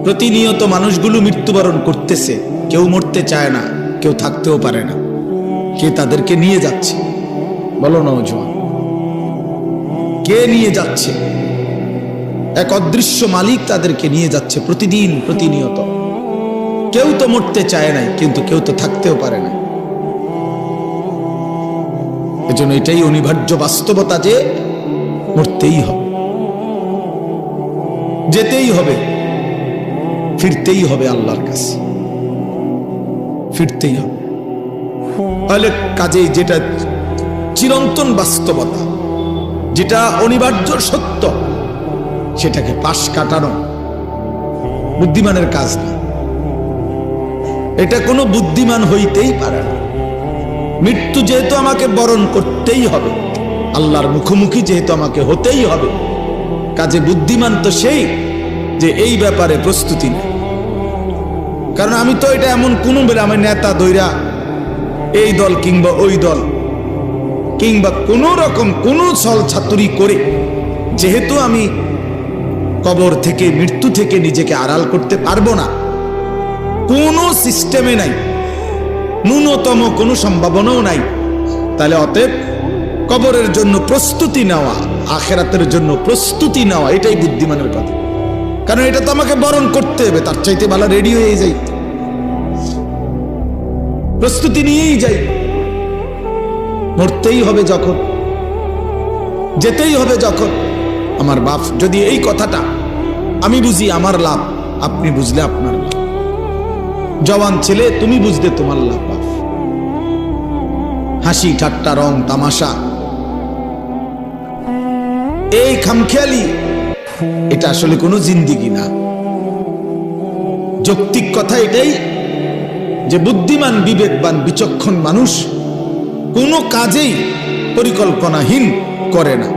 প্রতিনিয়ত মানুষগুলো মৃত্যুবরণ করতেছে, কেউ মরতে চায় না, কেউ থাকতেও পারে না। কে তাদেরকে নিয়ে যাচ্ছে বলো নওজোয়ান? কে নিয়ে যাচ্ছে? এক অদৃশ্য মালিক তাদেরকে নিয়ে যাচ্ছে প্রতিদিন, প্রতিনিয়ত। কেউ তো মরতে চায় নাই, কিন্তু কেউ তো থাকতেও পারে না। এজন্য এটাই অনিবার্য বাস্তবতা যে মরতেই হবে, যেতেই হবে, ফিরতেই হবে আল্লাহর কাছে, ফিরতেই হবে। তাহলে কাজেই যেটা চিরন্তন বাস্তবতা, যেটা অনিবার্য সত্য, সেটাকে পাশ কাটানো বুদ্ধিমানের কাজ না। এটা কোনো বুদ্ধিমান হইতেই পারে না। মৃত্যু যেহেতু আমাকে বরণ করতেই হবে, আল্লাহর মুখোমুখি যেহেতু আমাকে হতেই হবে, কাজে বুদ্ধিমান তো সেই যে এই ব্যাপারে প্রস্তুতি নেই। কারণ আমি তো এটা এমন কোনো বেলা আমি নেতা দৈরা এই দল কিংবা ওই দল কিংবা কোন রকম কোন ছল ছাতুরি করে যেহেতু আমি কবর থেকে, মৃত্যু থেকে নিজেকে আড়াল করতে পারবো না, কোনো সিস্টেমে নাই, ন্যূনতম কোনো সম্ভাবনাও নাই, তাহলে অতএব কবরের জন্য প্রস্তুতি নেওয়া, আখিরাতের জন্য প্রস্তুতি নেওয়া, এটাই বুদ্ধিমানের কথা। কারণ এটা তো আমাকে বরণ করতে হবে, তার চাইতে ভালো রেডি হয়ে যাই, প্রস্তুতি নিয়েই যাই। মরতেই হবে যখন, যেতেই হবে যখন। আমার বাপ যদি এই কথাটা আমি বুঝি আমার লাভ, আপনি বুঝলে আপনার লাভ। জওয়ান ছেলে তুমি বুঝলে তোমার লাভ। বাপ হাসি ঠাট্টা রং তামাশা, এই খামখেয়ালি, এটা আসলে কোনো জিন্দিগি না। যৌক্তিক কথা এটাই যে বুদ্ধিমান, বিবেকবান, বিচক্ষণ মানুষ কোনো কাজেই পরিকল্পনাহীন করে না।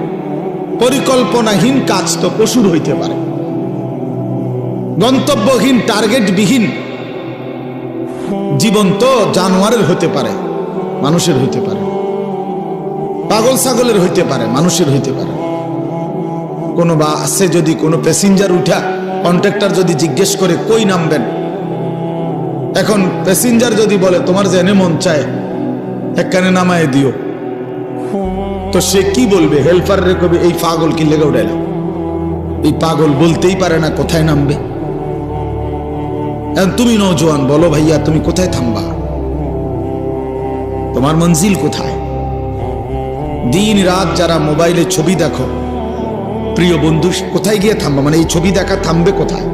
পরিকল্পনাহীন কাজ তো পশুর হইতে পারে, গন্তব্যহীন, টার্গেটবিহীন জীবন তো জানোয়ারের হতে পারে, মানুষের হইতে পারে, পাগল ছাগলের হইতে পারে, মানুষের হইতে পারে। কোনো বাসে যদি কোনো প্যাসেঞ্জার উঠা কন্ট্রাক্টর যদি জিজ্ঞেস করে কই নামবেন, এখন প্যাসেঞ্জার যদি বলে তোমার জেনে মন চায় একখানে নামায় দিও, তো সে কি বলবে? হেল্পার রে কবে এই পাগল কি লেগে উঠাইলাম? এই পাগল বলতেই পারে না কোথায় নামবে। এখন তুমি নওজোয়ান, বলো ভাইয়া তুমি কোথায় থামবা? তোমার মঞ্জিল কোথায়? দিন রাত যারা মোবাইলে ছবি দেখো, প্রিয় বন্ধু, কোথায় গিয়ে থামবা? মানে এই ছবি দেখা থামবে কোথায়?